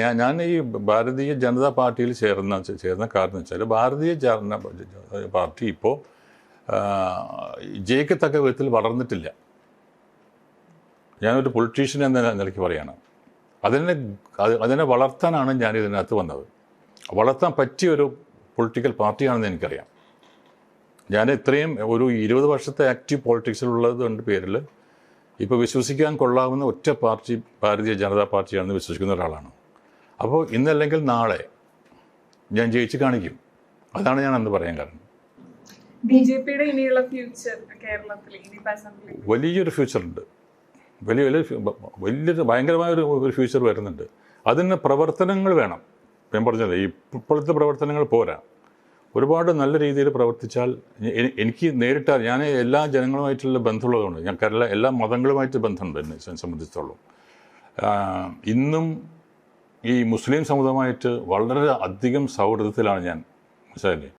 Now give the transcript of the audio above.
ഞാൻ ഈ ഭാരതീയ ജനതാ പാർട്ടിയിൽ ചേർന്ന കാരണം എന്ന് വെച്ചാൽ ഭാരതീയ ജനതാ പാർട്ടി ഇപ്പോൾ ജയിക്കത്തക്ക വിധത്തിൽ വളർന്നിട്ടില്ല. ഞാനൊരു പൊളിറ്റീഷ്യൻ എന്ന നിലയ്ക്ക് പറയുകയാണ്. അതിനെ വളർത്താനാണ് ഞാൻ ഇതിനകത്ത് വന്നത്. വളർത്താൻ പറ്റിയൊരു പൊളിറ്റിക്കൽ പാർട്ടിയാണെന്ന് എനിക്കറിയാം. ഞാൻ ഇത്രയും ഒരു 20 വർഷത്തെ ആക്റ്റീവ് പൊളിറ്റിക്സിലുള്ളത് കൊണ്ട് പേരിൽ ഇപ്പോൾ വിശ്വസിക്കാൻ കൊള്ളാവുന്ന ഒറ്റ പാർട്ടി ഭാരതീയ ജനതാ പാർട്ടിയാണെന്ന് വിശ്വസിക്കുന്ന ഒരാളാണ്. അപ്പോൾ ഇന്നല്ലെങ്കിൽ നാളെ ഞാൻ ജയിച്ച് കാണിക്കും. അതാണ് ഞാൻ അന്ന് പറയാൻ കാരണം. ബിജെപിയുടെ ഇനിയുള്ള ഫ്യൂച്ചർ കേരളത്തിൽ വലിയൊരു ഫ്യൂച്ചറുണ്ട്. വലിയൊരു ഭയങ്കരമായൊരു ഫ്യൂച്ചർ വരുന്നുണ്ട്. അതിന് പ്രവർത്തനങ്ങൾ വേണം. ഞാൻ പറഞ്ഞത് ഇപ്പോഴത്തെ പ്രവർത്തനങ്ങൾ പോരാ. ഒരുപാട് നല്ല രീതിയിൽ പ്രവർത്തിച്ചാൽ എനിക്ക് നേരിട്ട് ഞാൻ എല്ലാ ജനങ്ങളുമായിട്ടുള്ള ബന്ധമുള്ളതുകൊണ്ട് ഞാൻ എല്ലാ മതങ്ങളുമായിട്ട് ബന്ധമുണ്ട് എന്നെ സംബന്ധിച്ചിടത്തോളം. ഇന്നും ഈ മുസ്ലിം സമുദായമായിട്ട് വളരെ അധികം സൗഹൃദത്തിലാണ് ഞാൻ. മനസ്സിലായില്ലേ?